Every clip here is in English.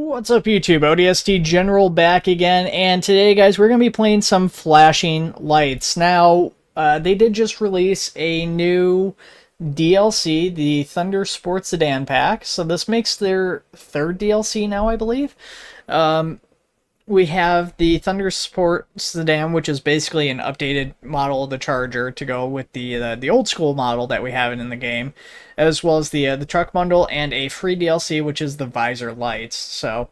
What's up, YouTube? ODST General back again, and today, guys, we're going to be playing some flashing lights. Now, they did just release a new DLC, the Thunder Sports Sedan Pack, so this makes their third DLC now, I believe. We have the Thunder Sport Sedan, which is basically an updated model of the Charger to go with the old school model that we have in the game, as well as the truck bundle and a free DLC, which is the visor lights. So,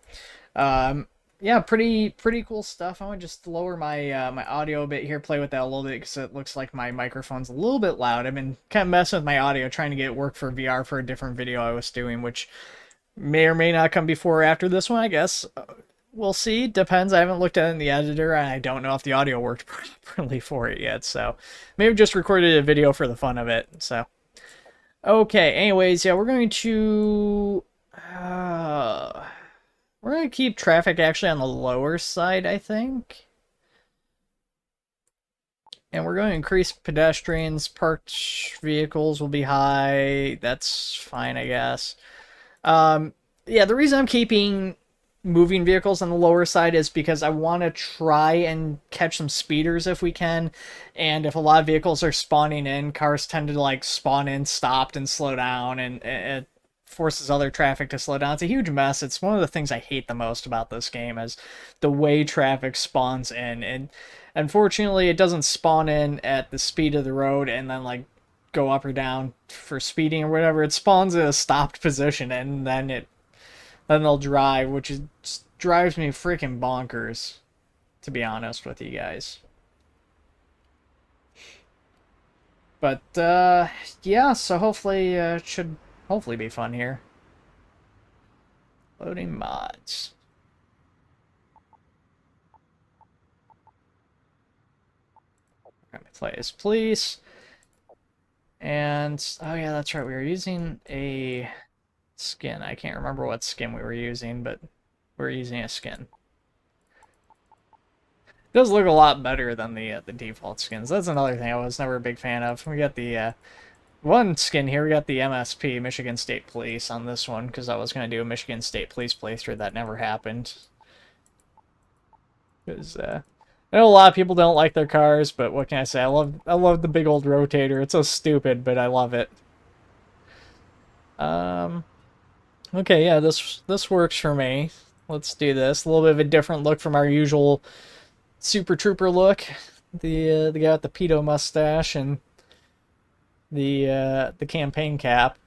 yeah, pretty cool stuff. I'm gonna just lower my my audio a bit here, play with that a little bit because it looks like my microphone's a little bit loud. I've been kind of messing with my audio, trying to get it work for VR for a different video I was doing, which may or may not come before or after this one, I guess. We'll see. Depends. I haven't looked at it in the editor, and I don't know if the audio worked properly for it yet. So maybe just recorded a video for the fun of it. So okay. Anyways, yeah, we're gonna keep traffic actually on the lower side, I think, and we're going to increase pedestrians. Parked vehicles will be high. That's fine, I guess. Yeah, the reason I'm keeping moving vehicles on the lower side is because I want to try and catch some speeders if we can, and if a lot of vehicles are spawning in, cars tend to like spawn in stopped and slow down, and it forces other traffic to slow down. It's a huge mess. It's one of the things I hate the most about this game is the way traffic spawns in, and unfortunately it doesn't spawn in at the speed of the road and then like go up or down for speeding or whatever. It spawns in a stopped position, and then they'll drive, which drives me freaking bonkers, to be honest with you guys. But, yeah, so hopefully, it should hopefully be fun here. Loading mods. We're gonna play as police. And, oh yeah, that's right, we were using a skin. I can't remember what skin we were using, but we're using a skin. It does look a lot better than the default skins. That's another thing I was never a big fan of. We got the one skin here. We got the MSP, Michigan State Police, on this one because I was going to do a Michigan State Police playthrough. That never happened. Because I know a lot of people don't like their cars, but what can I say? I love the big old rotator. It's so stupid, but I love it. Okay, yeah, this works for me. Let's do this. A little bit of a different look from our usual Super Trooper look. The guy with the pedo mustache and the campaign cap.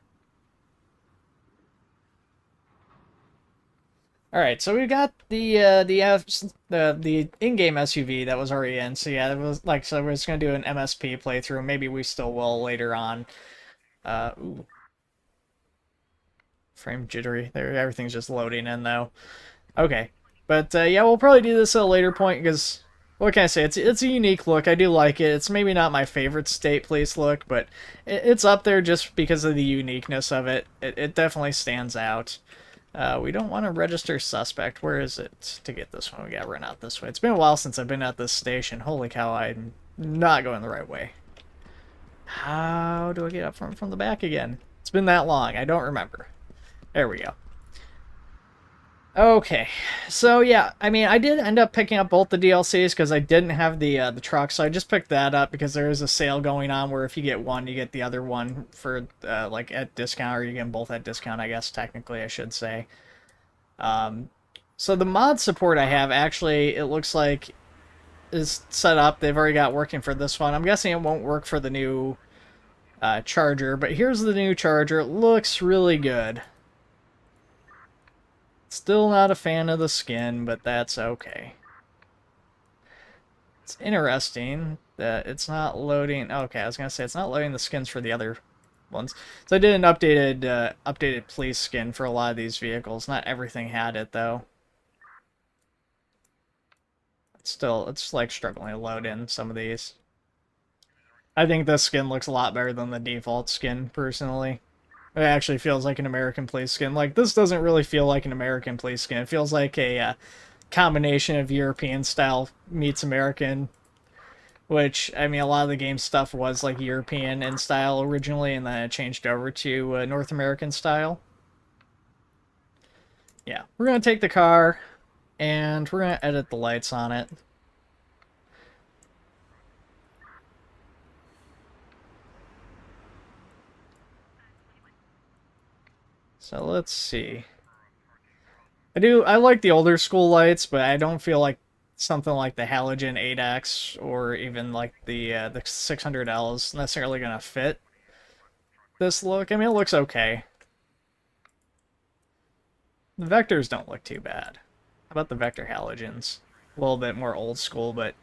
All right, so we've got the in-game SUV that was already in. So yeah, it was like, so we're just gonna do an MSP playthrough. Maybe we still will later on. Ooh. Frame jittery. There, everything's just loading in though. Okay, but yeah, we'll probably do this at a later point because what can I say? It's a unique look. I do like it. It's maybe not my favorite state police look, but it's up there just because of the uniqueness of it. It definitely stands out. We don't want to register suspect. Where is it to get this one? We got to run out this way. It's been a while since I've been at this station. Holy cow, I'm not going the right way. How do I get up from the back again? It's been that long. I don't remember. There we go. Okay, so yeah, I mean, I did end up picking up both the DLCs because I didn't have the truck, so I just picked that up because there is a sale going on where if you get one, you get the other one for like at discount, or you get them both at discount, I guess technically I should say. So the mod support I have actually, it looks like, is set up. They've already got working for this one. I'm guessing it won't work for the new Charger, but here's the new Charger. It looks really good. Still not a fan of the skin, but that's okay. It's interesting that it's not loading. Okay, I was gonna say it's not loading the skins for the other ones. So I did an updated police skin for a lot of these vehicles. Not everything had it though. It's like struggling to load in some of these. I think this skin looks a lot better than the default skin, personally. It actually feels like an American police skin. Like, this doesn't really feel like an American police skin. It feels like a combination of European style meets American, which, I mean, a lot of the game stuff was like European in style originally, and then it changed over to North American style. Yeah, we're going to take the car, and we're going to edit the lights on it. So let's see. I like the older school lights, but I don't feel like something like the halogen 8X or even like the 600L is necessarily going to fit this look. I mean, it looks okay. The vectors don't look too bad. How about the vector halogens? A little bit more old school, but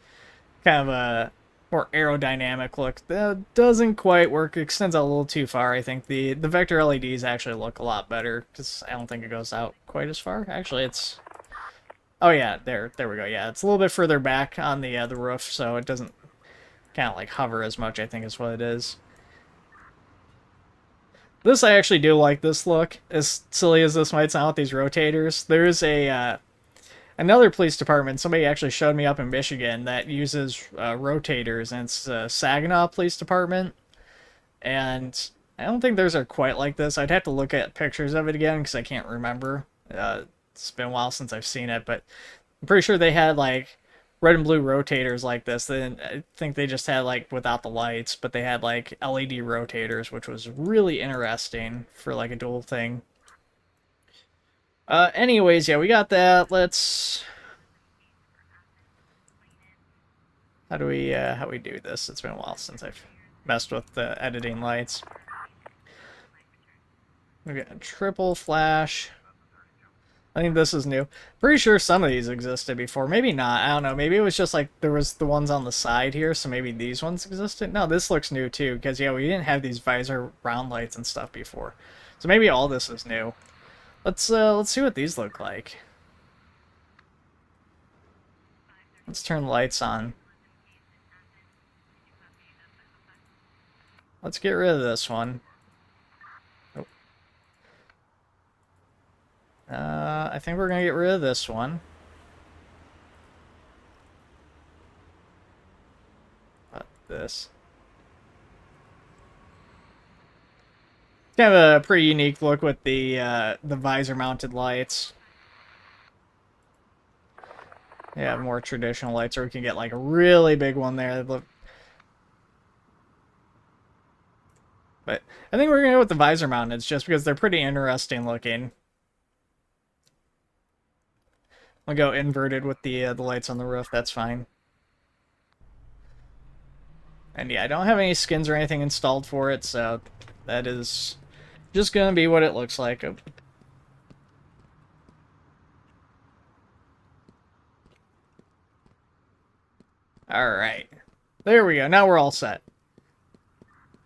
kind of a more aerodynamic look. That doesn't quite work. It extends out a little too far. I think the vector LEDs actually look a lot better because I don't think it goes out quite as far. Actually, it's... Oh yeah, there we go. Yeah, it's a little bit further back on the roof, so it doesn't kind of like hover as much, I think is what it is. This, I actually do like this look. As silly as this might sound with these rotators, there's a another police department, somebody actually showed me up in Michigan that uses rotators, and it's Saginaw Police Department. And I don't think theirs are quite like this. I'd have to look at pictures of it again because I can't remember. It's been a while since I've seen it, but I'm pretty sure they had like red and blue rotators like this. Then I think they just had like without the lights, but they had like LED rotators, which was really interesting for like a dual thing. Anyways, yeah, we got that. Let's... how do we do this? It's been a while since I've messed with the editing lights. We got a triple flash. I think this is new. Pretty sure some of these existed before. Maybe not. I don't know. Maybe it was just like there was the ones on the side here, so maybe these ones existed. No, this looks new too, because yeah, we didn't have these visor round lights and stuff before. So maybe all this is new. Let's see what these look like. Let's turn the lights on. Let's get rid of this one. Oh. I think we're gonna get rid of this one. This. Kind of a pretty unique look with the visor-mounted lights. Yeah, more traditional lights, or we can get like a really big one there. But I think we're gonna go with the visor mounted just because they're pretty interesting looking. I'll go inverted with the lights on the roof. That's fine. And yeah, I don't have any skins or anything installed for it, so that is just gonna be what it looks like. Alright. There we go. Now we're all set.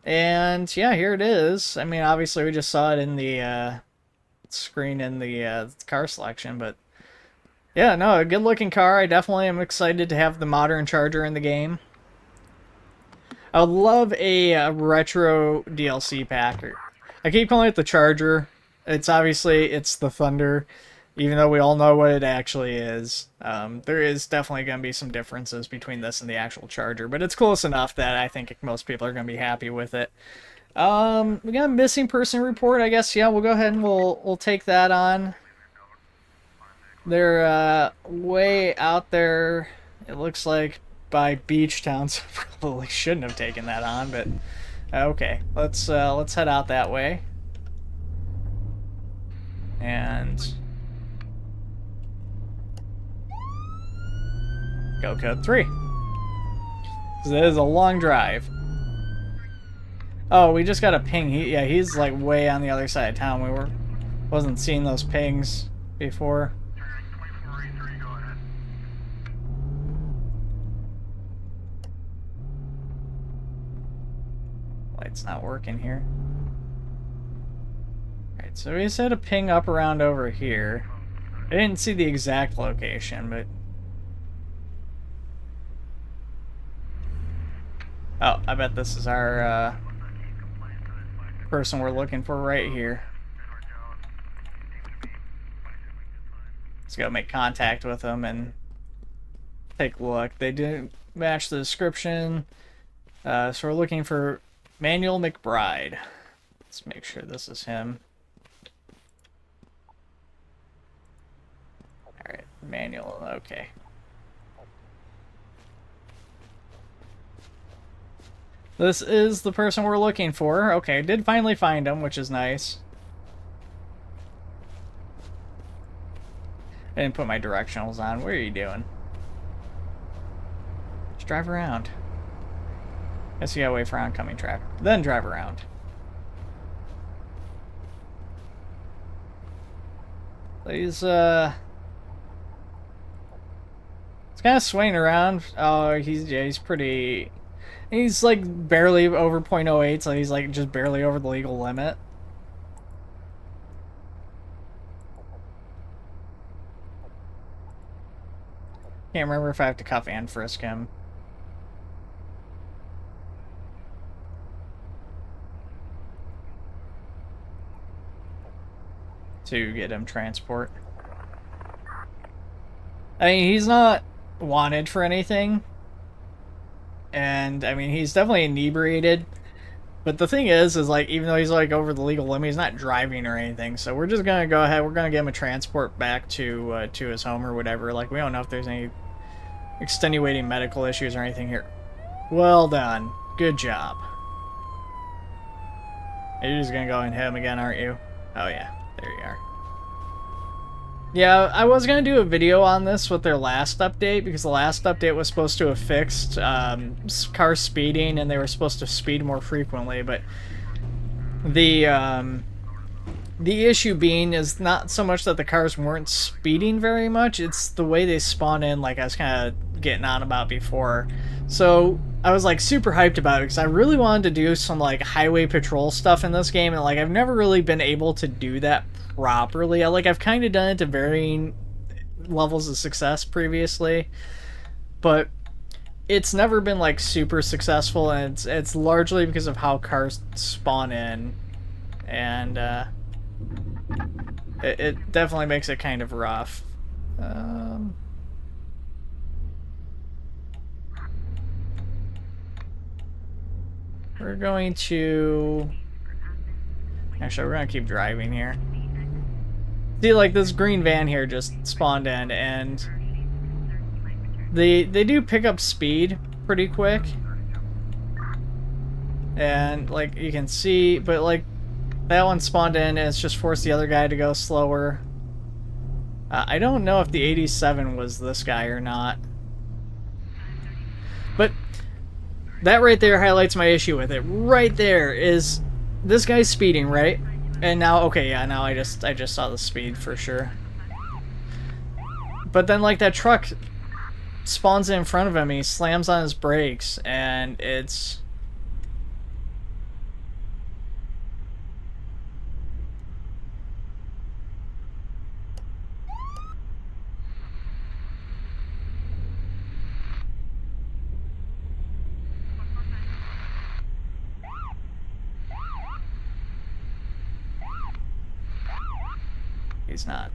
And yeah, here it is. I mean, obviously we just saw it in the screen in the car selection, but yeah, no, a good looking car. I definitely am excited to have the modern Charger in the game. I would love a retro DLC pack. I keep calling it the Charger. It's obviously, it's the Thunder, even though we all know what it actually is. There is definitely going to be some differences between this and the actual Charger, but it's close enough that I think most people are going to be happy with it. We got a missing person report, I guess. Yeah, we'll go ahead and we'll take that on. They're way out there, it looks like, by Beach Town, so probably shouldn't have taken that on, but okay. Let's head out that way. And go code 3. Because it is a long drive. Oh, we just got a ping. Yeah, he's like way on the other side of town. Wasn't seeing those pings before. Light's not working here. Alright, so we just had a ping up around over here. I didn't see the exact location, but... oh, I bet this is our person we're looking for right here. Let's go make contact with them and take a look. They didn't match the description. So we're looking for Manuel McBride. Let's make sure this is him. Manual, okay. This is the person we're looking for. Okay, did finally find him, which is nice. I didn't put my directionals on. What are you doing? Just drive around. Guess you gotta wait for oncoming traffic. Then drive around. He's kind of swaying around. Oh, he's pretty... He's like barely over .08, so he's like just barely over the legal limit. Can't remember if I have to cuff and frisk him. To get him transport. I mean, he's not wanted for anything. And, I mean, he's definitely inebriated. But the thing is like, even though he's like over the legal limit, he's not driving or anything. So we're just gonna go ahead, we're gonna get him a transport back to his home or whatever. Like, we don't know if there's any extenuating medical issues or anything here. Well done. Good job. You're just gonna go and hit him again, aren't you? Oh yeah, there you are. Yeah, I was going to do a video on this with their last update, because the last update was supposed to have fixed car speeding, and they were supposed to speed more frequently, but the issue being is not so much that the cars weren't speeding very much, it's the way they spawn in, like I was kind of getting on about before. So I was like super hyped about it, because I really wanted to do some like highway patrol stuff in this game, and like I've never really been able to do that properly. I've kind of done it to varying levels of success previously, but it's never been like super successful, and it's largely because of how cars spawn in, and it definitely makes it kind of rough. We're going to... Actually, we're going to keep driving here. See, like, this green van here just spawned in, and they do pick up speed pretty quick. And, like, you can see, but, like, that one spawned in, and it's just forced the other guy to go slower. I don't know if the 87 was this guy or not. But that right there highlights my issue with it. Right there is this guy's speeding, right? And now, okay, yeah, now I just saw the speed for sure. But then, like, that truck spawns in front of him, he slams on his brakes, and it's... He's not,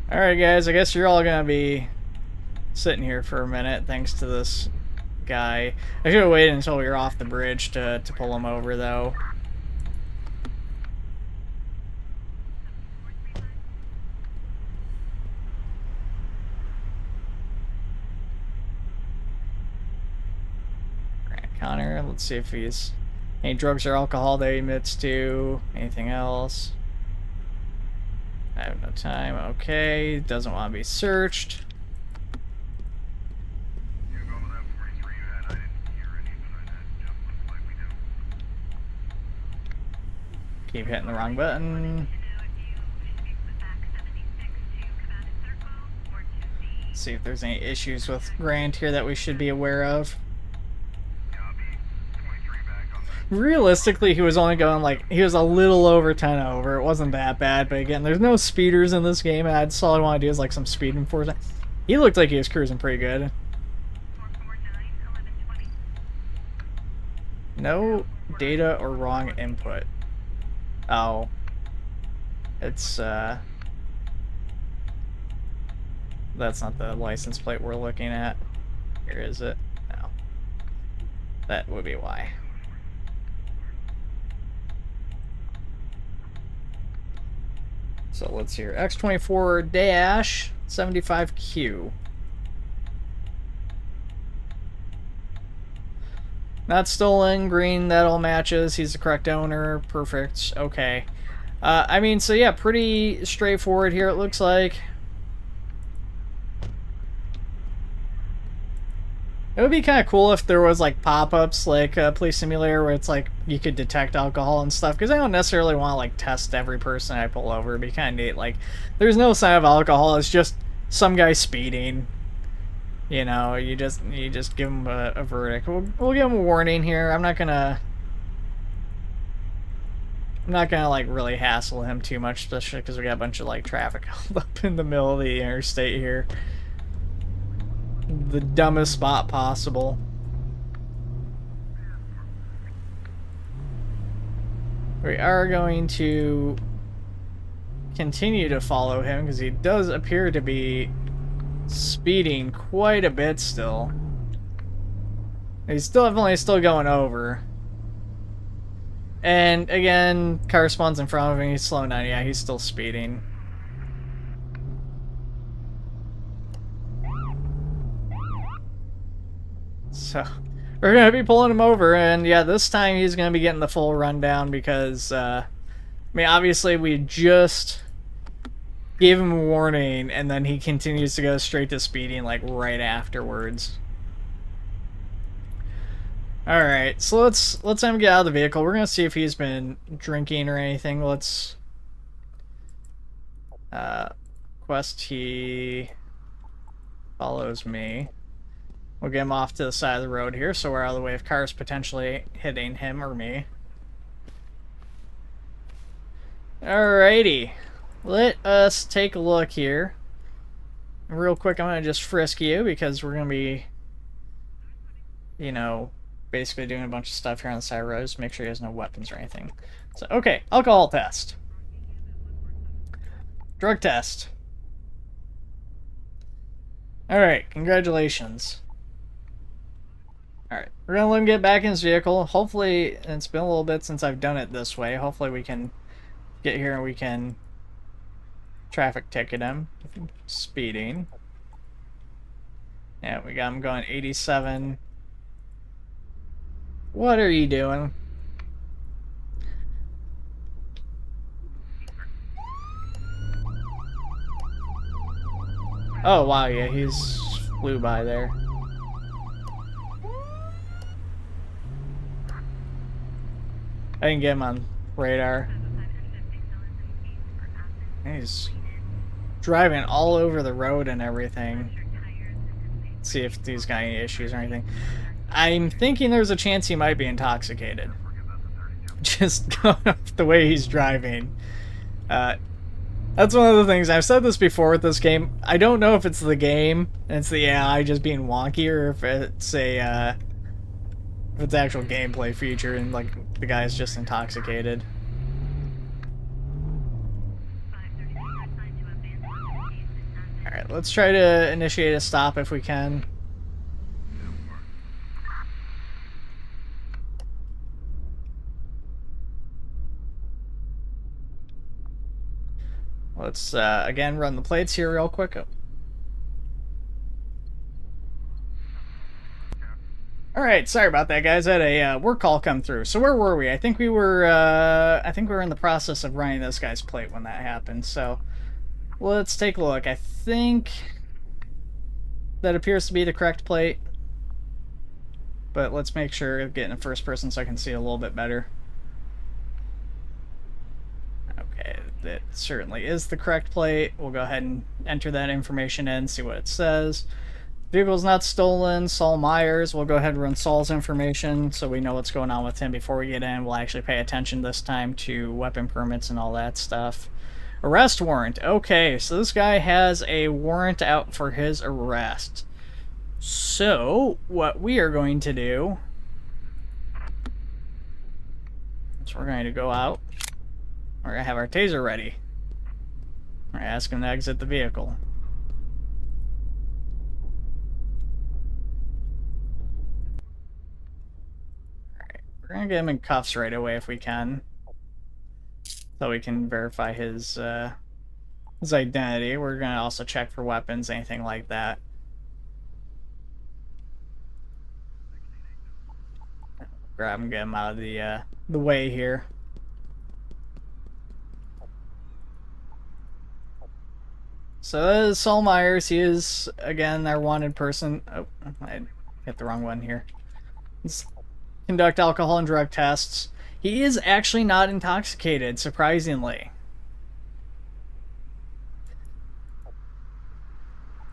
Alright guys, I guess you're all gonna be sitting here for a minute thanks to this guy. I should have waited until we were off the bridge to pull him over though. Connor, let's see if he's any drugs or alcohol that he admits to. Anything else? I have no time. Okay, doesn't want to be searched. Keep hitting the wrong button. See if there's any issues with Grant here that we should be aware of. Realistically, he was only going like, he was a little over 10 over. It wasn't that bad, but again, there's no speeders in this game, and that's all I want to do is like some speed enforcement. He looked like he was cruising pretty good. No data or wrong input. Oh. It's, that's not the license plate we're looking at. Here is it. That would be why. So let's hear X24-75Q. Not stolen, green, that all matches. He's the correct owner. Perfect. Okay. I mean, so yeah, pretty straightforward here, it looks like. It would be kind of cool if there was like pop-ups like Police Simulator where it's like you could detect alcohol and stuff, because I don't necessarily want to like test every person I pull over. It'd be kind of neat. Like, there's no sign of alcohol. It's just some guy speeding. You know, you just give him a verdict. We'll give him a warning here. I'm not gonna like really hassle him too much, especially because we got a bunch of like traffic held up in the middle of the interstate here. The dumbest spot possible. We are going to continue to follow him because he does appear to be speeding quite a bit still. He's still definitely still going over. And again, car spawns in front of him. He's slowing down. Yeah, he's still speeding. So we're gonna be pulling him over, and yeah, this time he's gonna be getting the full rundown because I mean, obviously we just gave him a warning, and then he continues to go straight to speeding like right afterwards. All right, so let's have him get out of the vehicle. We're gonna see if he's been drinking or anything. Let's quest he follows me. We'll get him off to the side of the road here, so we're out of the way of cars potentially hitting him or me. Alrighty, let us take a look here. Real quick, I'm gonna just frisk you because we're gonna be, you know, basically doing a bunch of stuff here on the side of the road. Just make sure he has no weapons or anything. So, okay, alcohol test. Drug test. Alright, congratulations. Alright, we're gonna let him get back in his vehicle. Hopefully, it's been a little bit since I've done it this way. Hopefully we can get here and we can traffic ticket him. Speeding. Yeah, we got him going 87. What are you doing? Oh, wow, yeah, he's flew by there. I didn't get him on radar. He's driving all over the road and everything. Let's see if he's got any issues or anything. I'm thinking there's a chance he might be intoxicated. Just going off the way he's driving. That's one of the things, I've said this before with this game. I don't know if it's the game and it's the AI just being wonky, or if it's a if it's actual gameplay feature and like the guy's just intoxicated. Alright, let's try to initiate a stop if we can. Let's again run the plates here real quick. Alright, sorry about that, guys. I had a work call come through. So where were we? I think we were in the process of running this guy's plate when that happened. So let's take a look. I think that appears to be the correct plate. But let's make sure of getting in first person so I can see a little bit better. Okay, that certainly is the correct plate. We'll go ahead and enter that information in, see what it says. Vehicle's not stolen. Saul Myers. We'll go ahead and run Saul's information so we know what's going on with him before we get in. We'll actually pay attention this time to weapon permits and all that stuff. Arrest warrant. Okay, so this guy has a warrant out for his arrest. So, what we are going to do is we're going to go out. We're going to have our taser ready. We're going to ask him to exit the vehicle. We're gonna get him in cuffs right away if we can, so we can verify his identity. We're gonna also check for weapons, anything like that. Grab him, get him out of the way here. So that is Saul Myers. He is, again, our wanted person. Oh, I hit the wrong one here. Let's conduct alcohol and drug tests. He is actually not intoxicated, surprisingly.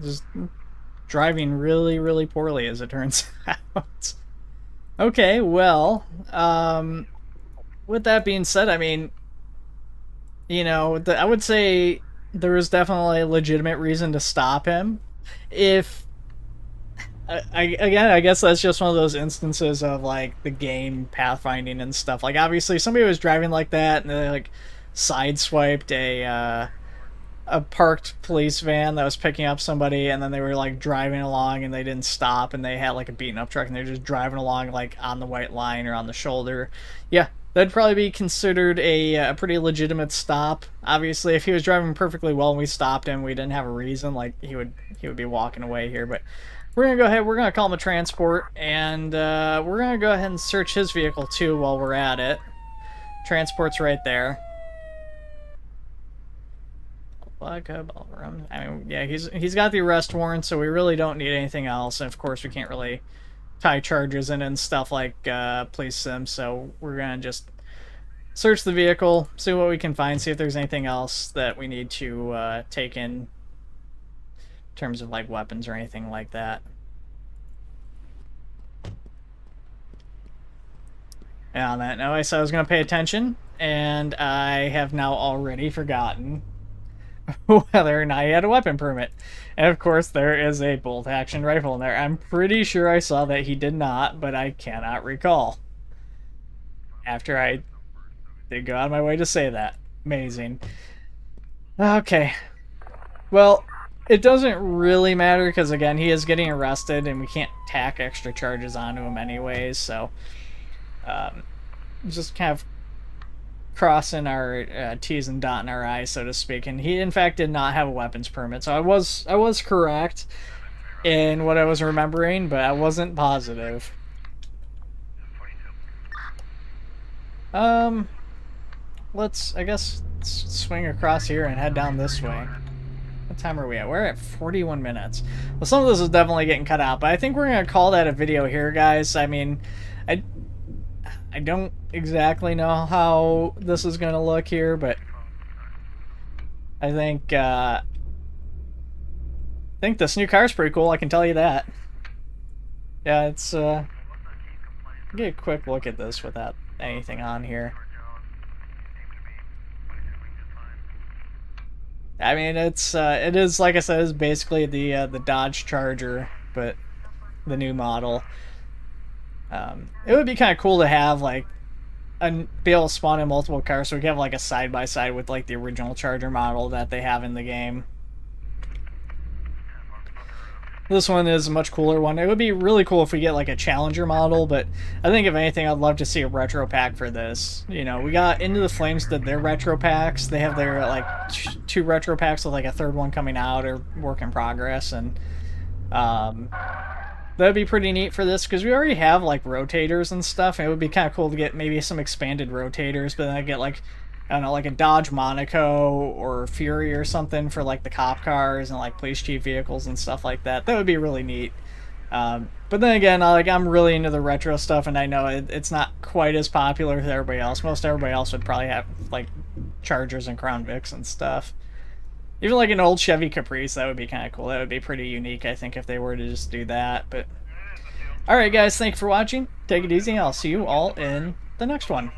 Just driving really, really poorly, as it turns out. Okay, well, with that being said, I mean, you know, I would say there was definitely a legitimate reason to stop him. If again, I guess that's just one of those instances of like the game pathfinding and stuff. Like obviously, somebody was driving like that and they like sideswiped a parked police van that was picking up somebody, and then they were like driving along and they didn't stop, and they had like a beaten up truck and they're just driving along like on the white line or on the shoulder. Yeah, that'd probably be considered a pretty legitimate stop. Obviously, if he was driving perfectly well and we stopped him, we didn't have a reason, like he would be walking away here. But we're gonna go ahead, we're gonna call him a transport, and we're gonna go ahead and search his vehicle too while we're at it. Transport's right there. Ballroom. I mean, yeah, he's got the arrest warrant, so we really don't need anything else. And of course, we can't really tie charges in and stuff like police sim. So we're gonna just search the vehicle, see what we can find, see if there's anything else that we need to take in terms of like weapons or anything like that. And on that note, I said I was gonna pay attention, and I have now already forgotten whether or not he had a weapon permit. And of course, there is a bolt-action rifle in there. I'm pretty sure I saw that he did not, but I cannot recall. After I did go out of my way to say that. Amazing. Okay. Well, it doesn't really matter because, again, he is getting arrested and we can't tack extra charges onto him anyways, so just kind of crossing our T's and dotting our I's, so to speak. And he in fact did not have a weapons permit, so I was correct in what I was remembering, but I wasn't positive. Let's swing across here and head down this way. What time are we at? We're at 41 minutes. Well, some of this is definitely getting cut out, but I think we're gonna call that a video here, guys. I mean, I don't exactly know how this is going to look here, but I think this new car is pretty cool, I can tell you that. Yeah, it's get a quick look at this without anything on here. I mean, it is, like I said, it's basically the Dodge Charger, but the new model. It would be kind of cool to have like be able to spawn in multiple cars, so we can have like a side-by-side with like the original Charger model that they have in the game. This one is a much cooler one. It would be really cool if we get like a Challenger model, but I think if anything, I'd love to see a retro pack for this. You know, we got Into the Flames did their retro packs. They have their like 2 retro packs with like a 3rd one coming out or work in progress, and that'd be pretty neat for this because we already have like rotators and stuff. And it would be kind of cool to get maybe some expanded rotators, but then I get like, I don't know, like a Dodge Monaco or Fury or something for like the cop cars and like police chief vehicles and stuff like that. That would be really neat. But then again, like I'm really into the retro stuff, and I know it's not quite as popular as everybody else. Most everybody else would probably have like Chargers and Crown Vics and stuff. Even like an old Chevy Caprice, that would be kind of cool. That would be pretty unique, I think, if they were to just do that. But alright guys, thank you for watching. Take it easy, and I'll see you all in the next one.